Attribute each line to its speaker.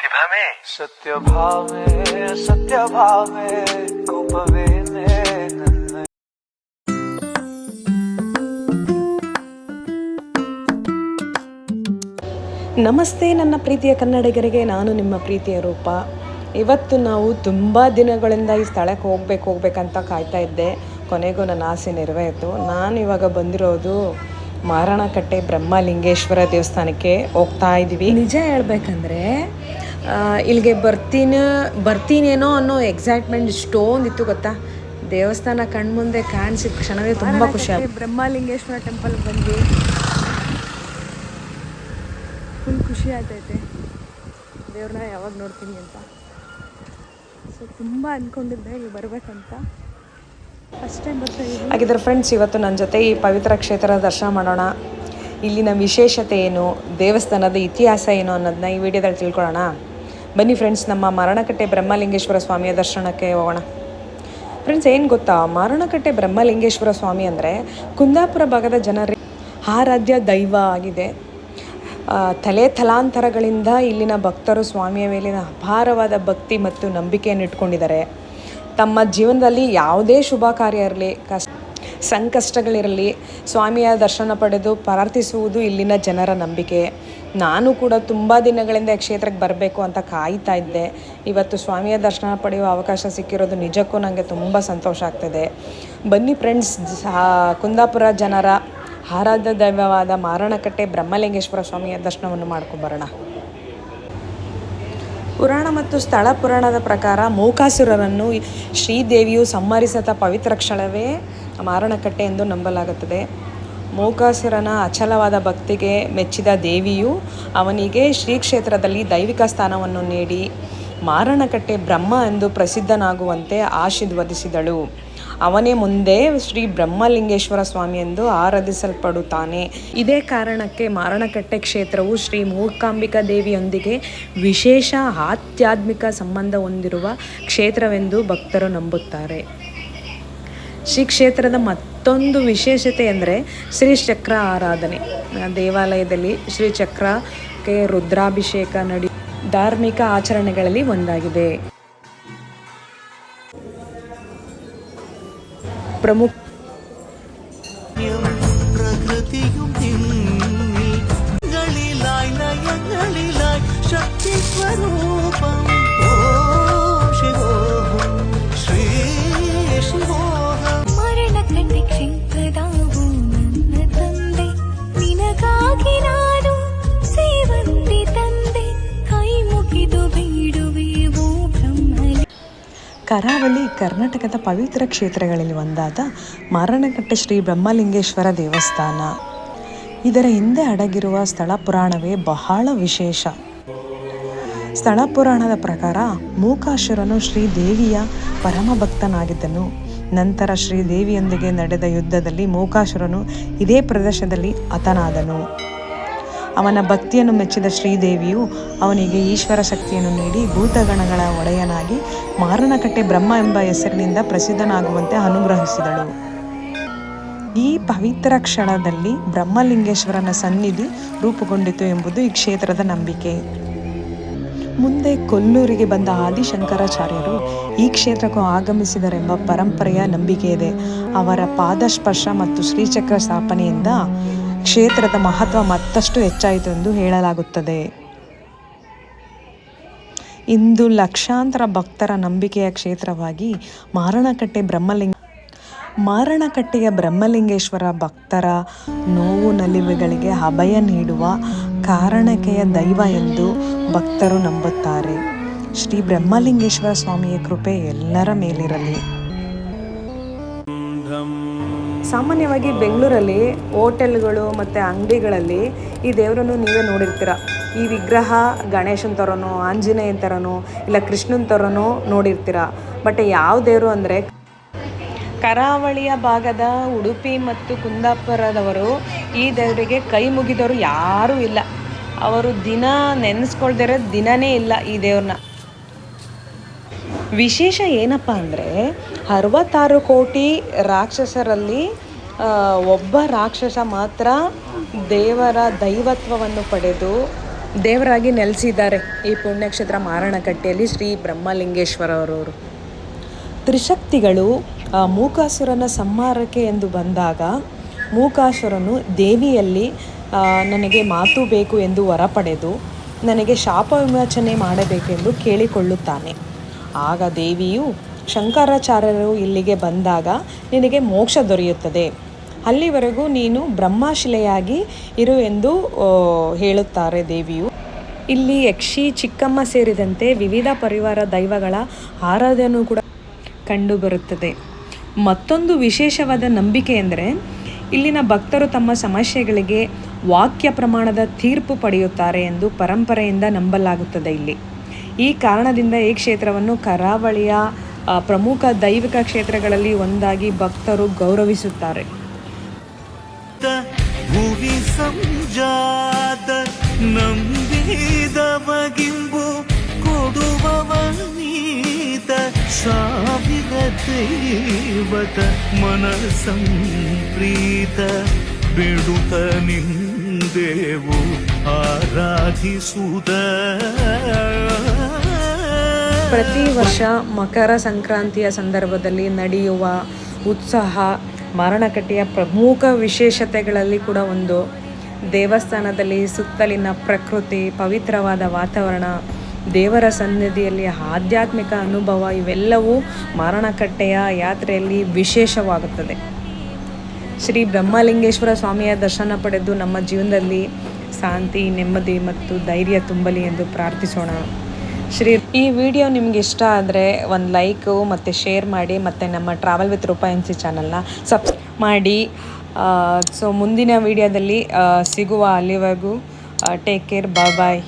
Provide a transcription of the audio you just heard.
Speaker 1: ಪ್ರತಿಭಾ ಸತ್ಯ ಭಾವೆ ಕೋಪವೇನೆ ನನ್ನ.
Speaker 2: ನಮಸ್ತೆ ನನ್ನ ಪ್ರೀತಿಯ ಕನ್ನಡಿಗರಿಗೆ, ನಾನು ನಿಮ್ಮ ಪ್ರೀತಿಯ ರೂಪ. ಇವತ್ತು ನಾವು ತುಂಬ ದಿನಗಳಿಂದ ಈ ಸ್ಥಳಕ್ಕೆ ಹೋಗ್ಬೇಕಂತ ಕಾಯ್ತಾ ಇದ್ದೆ. ಕೊನೆಗೂ ನನ್ನ ಆಸೆ ನೆರವೇರಿತು. ನಾನು ಇವಾಗ ಬಂದಿರೋದು ಮಾರಣಕಟ್ಟೆ ಬ್ರಹ್ಮಲಿಂಗೇಶ್ವರ ದೇವಸ್ಥಾನಕ್ಕೆ ಹೋಗ್ತಾ ಇದ್ದೀವಿ. ನಿಜ ಹೇಳ್ಬೇಕಂದ್ರೆ ಇಲ್ಲಿಗೆ ಬರ್ತೀನೇನೋ ಅನ್ನೋ ಎಕ್ಸೈಟ್ಮೆಂಟ್ ಇಷ್ಟೊಂದಿತ್ತು ಗೊತ್ತಾ. ದೇವಸ್ಥಾನ ಕಣ್ಮುಂದೆ ಕಾಣಿಸಿದ ಕ್ಷಣವೇ ತುಂಬ ಖುಷಿ ಆಗುತ್ತೆ. ಬ್ರಹ್ಮಲಿಂಗೇಶ್ವರ ಟೆಂಪಲ್ಗೆ ಬಂದು ಫುಲ್ ಖುಷಿ ಆಗ್ತೈತೆ. ದೇವ್ರನ್ನ ಯಾವಾಗ ನೋಡ್ತೀನಿ ಅಂತ. ಸೊ ತುಂಬ ಅಂದ್ಕೊಂಡಿದ್ದೆ ಇಲ್ಲಿ ಬರಬೇಕಂತ. ಫಸ್ಟ್ ಟೈಮ್ ಬರ್ತಾ ಇದ್ದೀನಿ. ಹಾಗಿದ್ರೆ ಫ್ರೆಂಡ್ಸ್, ಇವತ್ತು ನನ್ನ ಜೊತೆ ಈ ಪವಿತ್ರ ಕ್ಷೇತ್ರದ ದರ್ಶನ ಮಾಡೋಣ. ಇಲ್ಲಿನ ವಿಶೇಷತೆ ಏನು, ದೇವಸ್ಥಾನದ ಇತಿಹಾಸ ಏನು ಅನ್ನೋದನ್ನ ಈ ವಿಡಿಯೋದಲ್ಲಿ ತಿಳ್ಕೊಳ್ಳೋಣ. ಬನ್ನಿ ಫ್ರೆಂಡ್ಸ್, ನಮ್ಮ ಮಾರಣಕಟ್ಟೆ ಬ್ರಹ್ಮಲಿಂಗೇಶ್ವರ ಸ್ವಾಮಿಯ ದರ್ಶನಕ್ಕೆ ಹೋಗೋಣ. ಫ್ರೆಂಡ್ಸ್, ಏನು ಗೊತ್ತಾ, ಮಾರಣಕಟ್ಟೆ ಬ್ರಹ್ಮಲಿಂಗೇಶ್ವರ ಸ್ವಾಮಿ ಅಂದರೆ ಕುಂದಾಪುರ ಭಾಗದ ಜನರಿಗೆ ಆರಾಧ್ಯ ದೈವ ಆಗಿದೆ. ತಲಾಂತರಗಳಿಂದ ಇಲ್ಲಿನ ಭಕ್ತರು ಸ್ವಾಮಿಯ ಮೇಲಿನ ಅಪಾರವಾದ ಭಕ್ತಿ ಮತ್ತು ನಂಬಿಕೆಯನ್ನು ಇಟ್ಕೊಂಡಿದ್ದಾರೆ. ತಮ್ಮ ಜೀವನದಲ್ಲಿ ಯಾವುದೇ ಶುಭ ಕಾರ್ಯ ಇರಲಿ, ಸಂಕಷ್ಟಗಳಿರಲಿ, ಸ್ವಾಮಿಯ ದರ್ಶನ ಪಡೆದು ಪ್ರಾರ್ಥಿಸುವುದು ಇಲ್ಲಿನ ಜನರ ನಂಬಿಕೆ. ನಾನು ಕೂಡ ತುಂಬ ದಿನಗಳಿಂದ ಈ ಕ್ಷೇತ್ರಕ್ಕೆ ಬರಬೇಕು ಅಂತ ಕಾಯ್ತಾ ಇದ್ದೆ. ಇವತ್ತು ಸ್ವಾಮಿಯ ದರ್ಶನ ಪಡೆಯುವ ಅವಕಾಶ ಸಿಕ್ಕಿರೋದು ನಿಜಕ್ಕೂ ನನಗೆ ತುಂಬ ಸಂತೋಷ ಆಗ್ತದೆ. ಬನ್ನಿ ಫ್ರೆಂಡ್ಸ್, ಕುಂದಾಪುರ ಜನರ ಆರಾಧ್ಯ ದೈವವಾದ ಮಾರಣಕಟ್ಟೆ ಬ್ರಹ್ಮಲಿಂಗೇಶ್ವರ ಸ್ವಾಮಿಯ ದರ್ಶನವನ್ನು ಮಾಡ್ಕೊಂಬರೋಣ. ಪುರಾಣ ಮತ್ತು ಸ್ಥಳ ಪುರಾಣದ ಪ್ರಕಾರ ಮೂಕಾಸುರರನ್ನು ಶ್ರೀದೇವಿಯು ಸಂಹರಿಸಿದ ಪವಿತ್ರ ಸ್ಥಳವೇ ಮಾರಣಕಟ್ಟೆ ಎಂದು ನಂಬಲಾಗುತ್ತದೆ. ಮೂಕಾಸುರನ ಅಚಲವಾದ ಭಕ್ತಿಗೆ ಮೆಚ್ಚಿದ ದೇವಿಯು ಅವನಿಗೆ ಶ್ರೀ ಕ್ಷೇತ್ರದಲ್ಲಿ ದೈವಿಕ ಸ್ಥಾನವನ್ನು ನೀಡಿ ಮಾರಣಕಟ್ಟೆ ಬ್ರಹ್ಮ ಎಂದು ಪ್ರಸಿದ್ಧನಾಗುವಂತೆ ಆಶೀರ್ವದಿಸಿದಳು. ಅವನೇ ಮುಂದೆ ಶ್ರೀ ಬ್ರಹ್ಮಲಿಂಗೇಶ್ವರ ಸ್ವಾಮಿ ಎಂದು ಆರಾಧಿಸಲ್ಪಡುತ್ತಾನೆ. ಇದೇ ಕಾರಣಕ್ಕೆ ಮಾರಣಕಟ್ಟೆ ಕ್ಷೇತ್ರವು ಶ್ರೀ ಮೂಕಾಂಬಿಕಾ ದೇವಿಯೊಂದಿಗೆ ವಿಶೇಷ ಆಧ್ಯಾತ್ಮಿಕ ಸಂಬಂಧ ಹೊಂದಿರುವ ಕ್ಷೇತ್ರವೆಂದು ಭಕ್ತರು ನಂಬುತ್ತಾರೆ. ಶ್ರೀ ಕ್ಷೇತ್ರದ ಮತ್ತೊಂದು ವಿಶೇಷತೆ ಎಂದರೆ ಶ್ರೀಚಕ್ರ ಆರಾಧನೆ. ದೇವಾಲಯದಲ್ಲಿ ಶ್ರೀಚಕ್ರಕ್ಕೆ ರುದ್ರಾಭಿಷೇಕ ಧಾರ್ಮಿಕ ಆಚರಣೆಗಳಲ್ಲಿ ಒಂದಾಗಿದೆ. പ്രമുഖ
Speaker 1: പ്രകൃതിയും ശക്തി സ്വരൂപം ശ്രീ ശിവോഹം
Speaker 3: മരണക്കണ്ടെ ക്ഷേത്രദാവൂ ನನ್ನ ತಂದೆ ನಿನಗಾಗಿ ನಾನು ಸೇವಂತಿ ತಂದೆ ಕೈ ಮುಗಿದು ಬೇಡುವೆವು ಬ್ರಹ್ಮಲಿ.
Speaker 2: ಕರಾವಳಿ ಕರ್ನಾಟಕದ ಪವಿತ್ರ ಕ್ಷೇತ್ರಗಳಲ್ಲಿ ಒಂದಾದ ಮಾರಣಕಟ್ಟೆ ಶ್ರೀ ಬ್ರಹ್ಮಲಿಂಗೇಶ್ವರ ದೇವಸ್ಥಾನ. ಇದರ ಹಿಂದೆ ಅಡಗಿರುವ ಸ್ಥಳ ಪುರಾಣವೇ ಬಹಳ ವಿಶೇಷ. ಸ್ಥಳ ಪುರಾಣದ ಪ್ರಕಾರ ಮೂಕಾಸುರನು ಶ್ರೀದೇವಿಯ ಪರಮ ಭಕ್ತನಾಗಿದ್ದನು. ನಂತರ ಶ್ರೀದೇವಿಯೊಂದಿಗೆ ನಡೆದ ಯುದ್ಧದಲ್ಲಿ ಮೂಕಾಸುರನು ಇದೇ ಪ್ರದೇಶದಲ್ಲಿ ಹತನಾದನು. ಅವನ ಭಕ್ತಿಯನ್ನು ಮೆಚ್ಚಿದ ಶ್ರೀದೇವಿಯು ಅವನಿಗೆ ಈಶ್ವರ ಶಕ್ತಿಯನ್ನು ನೀಡಿ ಭೂತಗಣಗಳ ಒಡೆಯನಾಗಿ ಮಾರಣಕಟ್ಟೆ ಬ್ರಹ್ಮ ಎಂಬ ಹೆಸರಿನಿಂದ ಪ್ರಸಿದ್ಧನಾಗುವಂತೆ ಅನುಗ್ರಹಿಸಿದಳು. ಈ ಪವಿತ್ರ ಕ್ಷಣದಲ್ಲಿ ಬ್ರಹ್ಮಲಿಂಗೇಶ್ವರನ ಸನ್ನಿಧಿ ರೂಪುಗೊಂಡಿತು ಎಂಬುದು ಈ ಕ್ಷೇತ್ರದ ನಂಬಿಕೆ. ಮುಂದೆ ಕೊಲ್ಲೂರಿಗೆ ಬಂದ ಆದಿಶಂಕರಾಚಾರ್ಯರು ಈ ಕ್ಷೇತ್ರಕ್ಕೂ ಆಗಮಿಸಿದರೆಂಬ ಪರಂಪರೆಯ ನಂಬಿಕೆ ಇದೆ. ಅವರ ಪಾದಸ್ಪರ್ಶ ಮತ್ತು ಶ್ರೀಚಕ್ರ ಸ್ಥಾಪನೆಯಿಂದ ಕ್ಷೇತ್ರದ ಮಹತ್ವ ಮತ್ತಷ್ಟು ಹೆಚ್ಚಾಯಿತು ಎಂದು ಹೇಳಲಾಗುತ್ತದೆ. ಇಂದು ಲಕ್ಷಾಂತರ ಭಕ್ತರ ನಂಬಿಕೆಯ ಕ್ಷೇತ್ರವಾಗಿ ಮಾರಣಕಟ್ಟೆಯ ಬ್ರಹ್ಮಲಿಂಗೇಶ್ವರ ಭಕ್ತರ ನೋವು ನಲಿವುಗಳಿಗೆ ಅಭಯ ನೀಡುವ ಕಾರಣಕೆಯ ದೈವ ಎಂದು ಭಕ್ತರು ನಂಬುತ್ತಾರೆ. ಶ್ರೀ ಬ್ರಹ್ಮಲಿಂಗೇಶ್ವರ ಸ್ವಾಮಿಯ ಕೃಪೆ ಎಲ್ಲರ ಮೇಲಿರಲಿ. ಸಾಮಾನ್ಯವಾಗಿ ಬೆಂಗಳೂರಲ್ಲಿ ಹೋಟೆಲ್ಗಳು ಮತ್ತು ಅಂಗಡಿಗಳಲ್ಲಿ ಈ ದೇವರನ್ನು ನೀವೇ ನೋಡಿರ್ತೀರ. ಈ ವಿಗ್ರಹ ಗಣೇಶನ ಥರನೋ, ಆಂಜನೇಯನ ಥರನೋ, ಇಲ್ಲ ಕೃಷ್ಣನ ಥರನೋ ನೋಡಿರ್ತೀರ. ಬಟ್ ಯಾವ ದೇವರು ಅಂದರೆ, ಕರಾವಳಿಯ ಭಾಗದ ಉಡುಪಿ ಮತ್ತು ಕುಂದಾಪುರದವರು ಈ ದೇವರಿಗೆ ಕೈ ಮುಗಿದವರು ಯಾರೂ ಇಲ್ಲ. ಅವರು ದಿನ ನೆನೆಸ್ಕೊಳ್ದಿರೋ ದಿನವೇ ಇಲ್ಲ ಈ ದೇವ್ರನ್ನ. ವಿಶೇಷ ಏನಪ್ಪ ಅಂದರೆ, 66 ಕೋಟಿ ರಾಕ್ಷಸರಲ್ಲಿ ಒಬ್ಬ ರಾಕ್ಷಸ ಮಾತ್ರ ದೇವರ ದೈವತ್ವವನ್ನು ಪಡೆದು ದೇವರಾಗಿ ನೆಲೆಸಿದ್ದಾರೆ ಈ ಪುಣ್ಯಕ್ಷೇತ್ರ ಮಾರಣಕಟ್ಟೆಯಲ್ಲಿ ಶ್ರೀ ಬ್ರಹ್ಮಲಿಂಗೇಶ್ವರರವರು. ತ್ರಿಶಕ್ತಿಗಳು ಮೂಕಾಸುರನ ಸಂಹಾರಕ್ಕೆ ಎಂದು ಬಂದಾಗ ಮೂಕಾಸುರನು ದೇವಿಯಲ್ಲಿ ನನಗೆ ಮಾತು ಬೇಕು ಎಂದು ವರ ಪಡೆದು ನನಗೆ ಶಾಪ ವಿಮೋಚನೆ ಮಾಡಬೇಕೆಂದು ಕೇಳಿಕೊಳ್ಳುತ್ತಾನೆ. ಆಗ ದೇವಿಯು ಶಂಕರಾಚಾರ್ಯರು ಇಲ್ಲಿಗೆ ಬಂದಾಗ ನಿನಗೆ ಮೋಕ್ಷ ದೊರೆಯುತ್ತದೆ, ಅಲ್ಲಿವರೆಗೂ ನೀನು ಬ್ರಹ್ಮಶಿಲೆಯಾಗಿ ಇರು ಎಂದು ಹೇಳುತ್ತಾರೆ ದೇವಿಯು. ಇಲ್ಲಿ ಯಕ್ಷಿ, ಚಿಕ್ಕಮ್ಮ ಸೇರಿದಂತೆ ವಿವಿಧ ಪರಿವಾರ ದೈವಗಳ ಆರಾಧನೆಯೂ ಕೂಡ ಕಂಡುಬರುತ್ತದೆ. ಮತ್ತೊಂದು ವಿಶೇಷವಾದ ನಂಬಿಕೆ ಎಂದರೆ ಇಲ್ಲಿನ ಭಕ್ತರು ತಮ್ಮ ಸಮಸ್ಯೆಗಳಿಗೆ ವಾಕ್ಯ ಪ್ರಮಾಣದ ತೀರ್ಪು ಪಡೆಯುತ್ತಾರೆ ಎಂದು ಪರಂಪರೆಯಿಂದ ನಂಬಲಾಗುತ್ತದೆ. ಈ ಕಾರಣದಿಂದ ಈ ಕ್ಷೇತ್ರವನ್ನು ಕರಾವಳಿಯ ಪ್ರಮುಖ ದೈವಿಕ ಕ್ಷೇತ್ರಗಳಲ್ಲಿ ಒಂದಾಗಿ ಭಕ್ತರು ಗೌರವಿಸುತ್ತಾರೆ.
Speaker 1: ಭುವಿ ಸಂಜಾತ ನಂಬಿದವಗಿಂಬು ಕೊಡುವವನೀತ ಸಾವಿರ ದೈವತ ಮನಸಂಪ್ರೀತ ಬಿಡುತ್ತ ನಿಂದೇವು ಆರಾಧಿಸುದ.
Speaker 2: ಪ್ರತಿ ವರ್ಷ ಮಕರ ಸಂಕ್ರಾಂತಿಯ ಸಂದರ್ಭದಲ್ಲಿ ನಡೆಯುವ ಉತ್ಸವ ಮಾರಣಕಟ್ಟೆಯ ಪ್ರಮುಖ ವಿಶೇಷತೆಗಳಲ್ಲಿ ಕೂಡ ಒಂದು. ದೇವಸ್ಥಾನದಲ್ಲಿ ಸುತ್ತಲಿನ ಪ್ರಕೃತಿ, ಪವಿತ್ರವಾದ ವಾತಾವರಣ, ದೇವರ ಸನ್ನಿಧಿಯಲ್ಲಿ ಆಧ್ಯಾತ್ಮಿಕ ಅನುಭವ ಇವೆಲ್ಲವೂ ಮಾರಣಕಟ್ಟೆಯ ಯಾತ್ರೆಯಲ್ಲಿ ವಿಶೇಷವಾಗುತ್ತದೆ. ಶ್ರೀ ಬ್ರಹ್ಮಲಿಂಗೇಶ್ವರ ಸ್ವಾಮಿಯ ದರ್ಶನ ಪಡೆದು ನಮ್ಮ ಜೀವನದಲ್ಲಿ ಶಾಂತಿ, ನೆಮ್ಮದಿ ಮತ್ತು ಧೈರ್ಯ ತುಂಬಲಿ ಎಂದು ಪ್ರಾರ್ಥಿಸೋಣ. ಈ ವಿಡಿಯೋ ನಿಮ್ಗೆ ಇಷ್ಟ ಆದರೆ ಒಂದು ಲೈಕು ಮತ್ತು ಶೇರ್ ಮಾಡಿ, ಮತ್ತು ನಮ್ಮ ಟ್ರಾವೆಲ್ ವಿತ್ ರೂಪಾ NC ಚಾನಲ್ನ ಸಬ್ಸ್ಕ್ರೈಬ್ ಮಾಡಿ. ಸೊ ಮುಂದಿನ ವಿಡಿಯೋದಲ್ಲಿ ಸಿಗುವ, ಅಲ್ಲಿವರೆಗೂ ಟೇಕ್ ಕೇರ್, ಬಾಯ್.